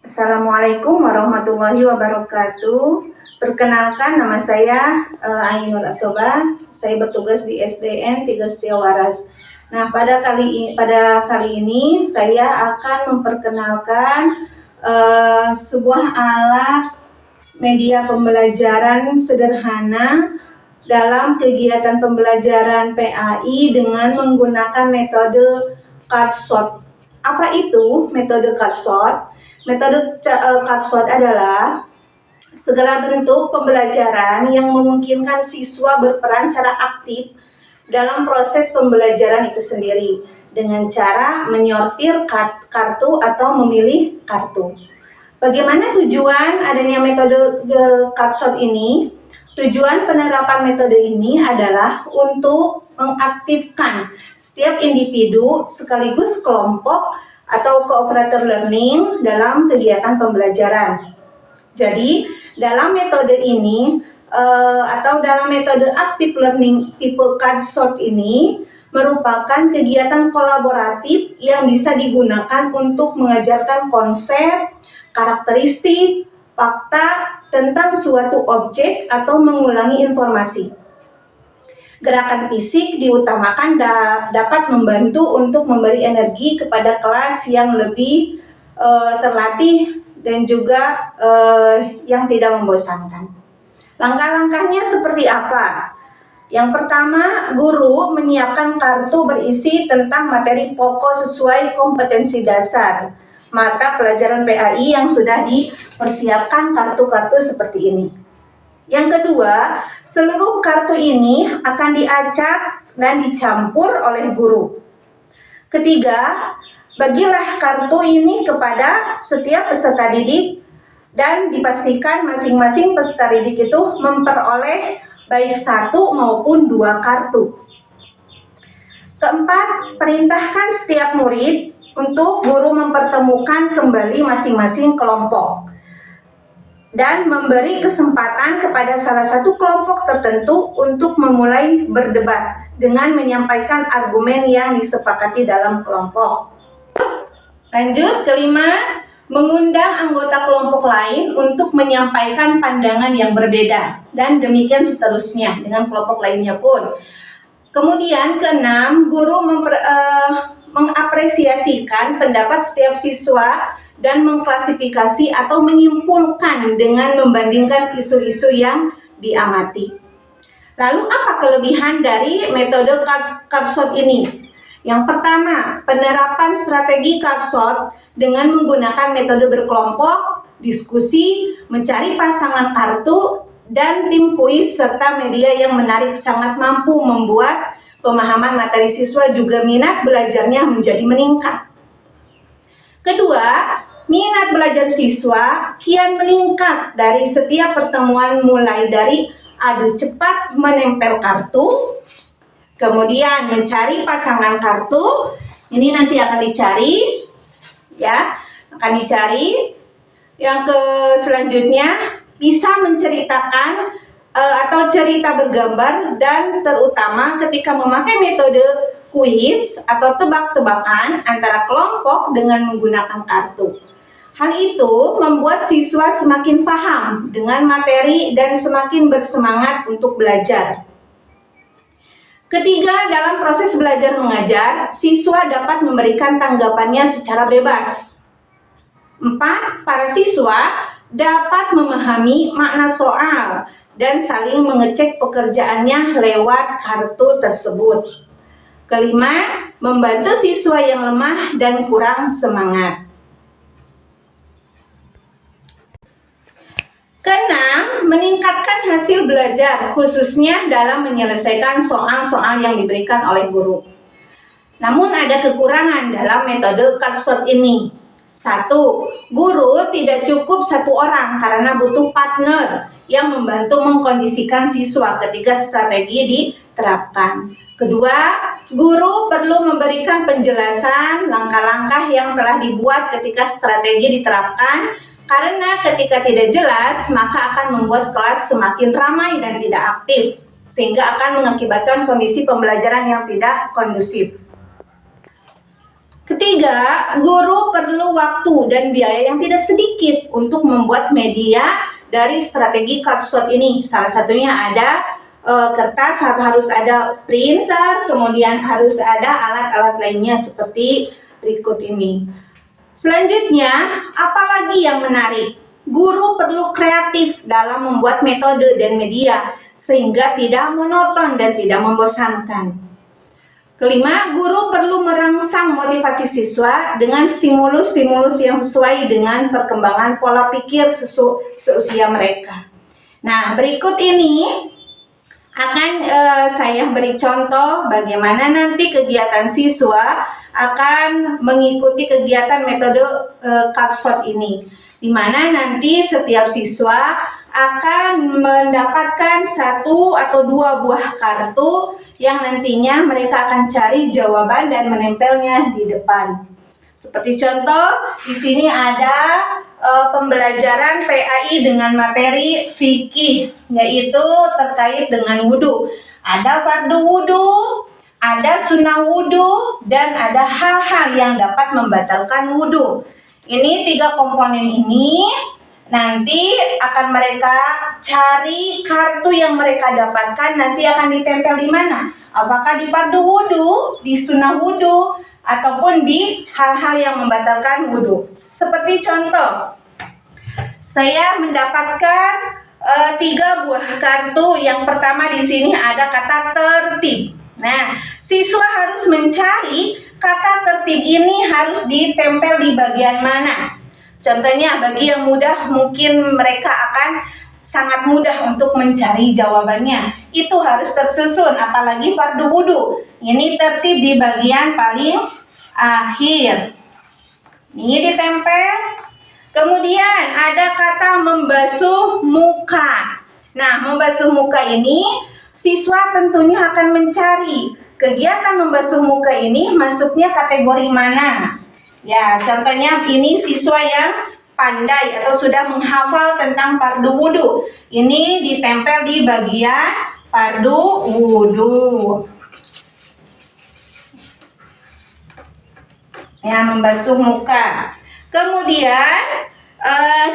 Assalamualaikum warahmatullahi wabarakatuh. Perkenalkan, nama saya Ainul Asoba. Saya bertugas di SDN 3 Setiawaras. Nah, pada kali ini saya akan memperkenalkan sebuah alat media pembelajaran sederhana dalam kegiatan pembelajaran PAI dengan menggunakan metode cardshot. Apa itu metode cardshot? Metode cardshot adalah segala bentuk pembelajaran yang memungkinkan siswa berperan secara aktif dalam proses pembelajaran itu sendiri dengan cara menyortir kartu atau memilih kartu. Bagaimana tujuan adanya metode cardshot ini? Tujuan penerapan metode ini adalah untuk mengaktifkan setiap individu sekaligus kelompok atau cooperator learning dalam kegiatan pembelajaran. Jadi, dalam metode ini atau dalam metode active learning tipe cardshot ini merupakan kegiatan kolaboratif yang bisa digunakan untuk mengajarkan konsep, karakteristik, fakta tentang suatu objek atau mengulangi informasi. Gerakan fisik diutamakan dapat membantu untuk memberi energi kepada kelas yang lebih terlatih dan juga yang tidak membosankan. Langkah-langkahnya seperti apa? Yang pertama, guru menyiapkan kartu berisi tentang materi pokok sesuai kompetensi dasar mata pelajaran PAI yang sudah dipersiapkan kartu-kartu seperti ini. Yang kedua, seluruh kartu ini akan diacak dan dicampur oleh guru. Ketiga, bagilah kartu ini kepada setiap peserta didik dan dipastikan masing-masing peserta didik itu memperoleh baik 1 maupun 2 kartu. Keempat, perintahkan setiap murid untuk guru mempertemukan kembali masing-masing kelompok dan memberi kesempatan kepada salah satu kelompok tertentu untuk memulai berdebat dengan menyampaikan argumen yang disepakati dalam kelompok. Lanjut, kelima, mengundang anggota kelompok lain untuk menyampaikan pandangan yang berbeda, dan demikian seterusnya dengan kelompok lainnya pun. Kemudian keenam, guru mengapresiasikan pendapat setiap siswa dan mengklasifikasi atau menyimpulkan dengan membandingkan isu-isu yang diamati. Lalu apa kelebihan dari metode cardshot ini? Yang pertama, penerapan strategi cardshot dengan menggunakan metode berkelompok, diskusi, mencari pasangan kartu, dan tim kuis serta media yang menarik sangat mampu membuat pemahaman materi siswa juga minat belajarnya menjadi meningkat. Kedua, minat belajar siswa kian meningkat dari setiap pertemuan mulai dari adu cepat menempel kartu, kemudian mencari pasangan kartu, ini nanti akan dicari, ya, akan dicari. Yang selanjutnya bisa menceritakan atau cerita bergambar, dan terutama ketika memakai metode kuis atau tebak-tebakan antara kelompok dengan menggunakan kartu. Hal itu membuat siswa semakin paham dengan materi dan semakin bersemangat untuk belajar. Ketiga, dalam proses belajar mengajar, siswa dapat memberikan tanggapannya secara bebas. 4. Para siswa dapat memahami makna soal dan saling mengecek pekerjaannya lewat kartu tersebut. Kelima, membantu siswa yang lemah dan kurang semangat. Keenam, meningkatkan hasil belajar khususnya dalam menyelesaikan soal-soal yang diberikan oleh guru. Namun ada kekurangan dalam metode cardshot ini. 1. Guru tidak cukup 1 orang karena butuh partner yang membantu mengkondisikan siswa ketika strategi diterapkan. Kedua, guru perlu memberikan penjelasan langkah-langkah yang telah dibuat ketika strategi diterapkan, karena ketika tidak jelas maka akan membuat kelas semakin ramai dan tidak aktif, sehingga akan mengakibatkan kondisi pembelajaran yang tidak kondusif. Ketiga, guru perlu waktu dan biaya yang tidak sedikit untuk membuat media dari strategi cardshot ini. Salah satunya ada kertas, harus ada printer, kemudian harus ada alat-alat lainnya seperti berikut ini. Selanjutnya, apalagi yang menarik? Guru perlu kreatif dalam membuat metode dan media sehingga tidak monoton dan tidak membosankan. Kelima, guru perlu merangsang motivasi siswa dengan stimulus-stimulus yang sesuai dengan perkembangan pola pikir seusia mereka. Nah, berikut ini akan saya beri contoh bagaimana nanti kegiatan siswa akan mengikuti kegiatan metode cardshot ini, di mana nanti setiap siswa akan mendapatkan 1 atau 2 buah kartu yang nantinya mereka akan cari jawaban dan menempelnya di depan. Seperti contoh, di sini ada pembelajaran PAI dengan materi fikih, yaitu terkait dengan wudhu. Ada fardu wudhu, ada sunnah wudhu, dan ada hal-hal yang dapat membatalkan wudhu. Ini 3 komponen ini nanti akan mereka cari kartu yang mereka dapatkan nanti akan ditempel di mana? Apakah di fardu wudhu, di sunnah wudhu, ataupun di hal-hal yang membatalkan wudhu. Seperti contoh, saya mendapatkan 3 buah kartu. Yang pertama di sini ada kata tertib. Nah, siswa harus mencari kata tertib ini harus ditempel di bagian mana. Contohnya bagi yang mudah mungkin mereka akan sangat mudah untuk mencari jawabannya. Itu harus tersusun, apalagi fardu wudhu. Ini tertib di bagian paling akhir. Ini ditempel. Kemudian ada kata membasuh muka. Nah, membasuh muka ini siswa tentunya akan mencari kegiatan membasuh muka ini masuknya kategori mana. Ya, contohnya ini siswa yang pandai atau sudah menghafal tentang fardu wudhu. Ini ditempel di bagian fardu wudhu. Ya, membasuh muka. Kemudian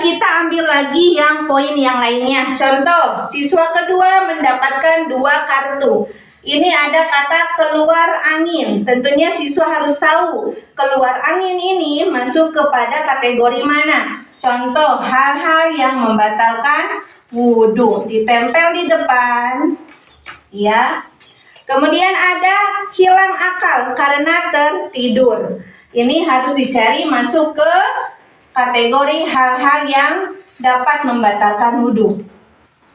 kita ambil lagi yang poin yang lainnya. Contoh, siswa kedua mendapatkan 2 kartu. Ini ada kata keluar angin. Tentunya siswa harus tahu keluar angin ini masuk kepada kategori mana. Contoh, hal-hal yang membatalkan wudhu. Ditempel di depan. Ya. Kemudian ada hilang akal karena tertidur. Ini harus dicari masuk ke kategori hal-hal yang dapat membatalkan wudhu.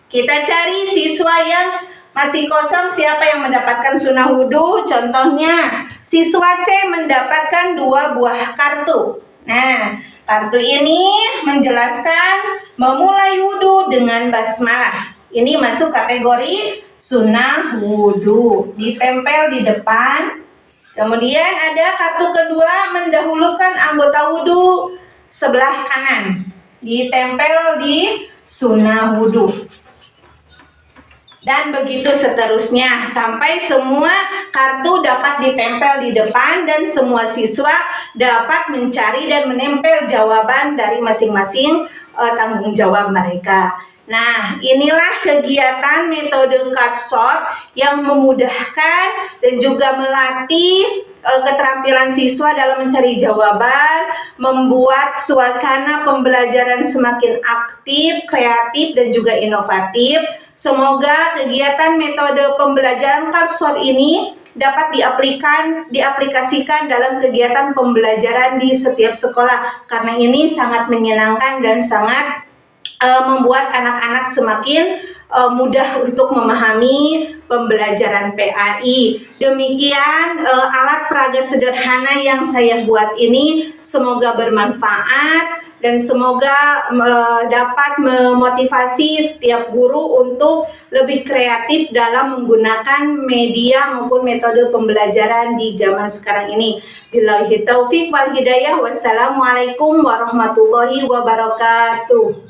Kita cari siswa yang masih kosong, siapa yang mendapatkan sunnah wudhu. Contohnya, siswa C mendapatkan 2 buah kartu. Nah, kartu ini menjelaskan memulai wudhu dengan basmalah. Ini masuk kategori sunnah wudhu. Ditempel di depan. Kemudian ada kartu kedua mendahulukan anggota wudhu sebelah kanan. Ditempel di sunnah wudhu. Dan begitu seterusnya sampai semua kartu dapat ditempel di depan dan semua siswa dapat mencari dan menempel jawaban dari masing-masing tanggung jawab mereka. Nah, inilah kegiatan metode cardshot yang memudahkan dan juga melatih keterampilan siswa dalam mencari jawaban, membuat suasana pembelajaran semakin aktif, kreatif, dan juga inovatif. Semoga kegiatan metode pembelajaran cardshot ini dapat diaplikasikan dalam kegiatan pembelajaran di setiap sekolah, karena ini sangat menyenangkan dan sangat membuat anak-anak semakin mudah untuk memahami pembelajaran PAI. Demikian alat peraga sederhana yang saya buat ini, semoga bermanfaat dan semoga dapat memotivasi setiap guru untuk lebih kreatif dalam menggunakan media maupun metode pembelajaran di zaman sekarang ini. Billahi taufiq wal hidayah. Wassalamualaikum warahmatullahi wabarakatuh.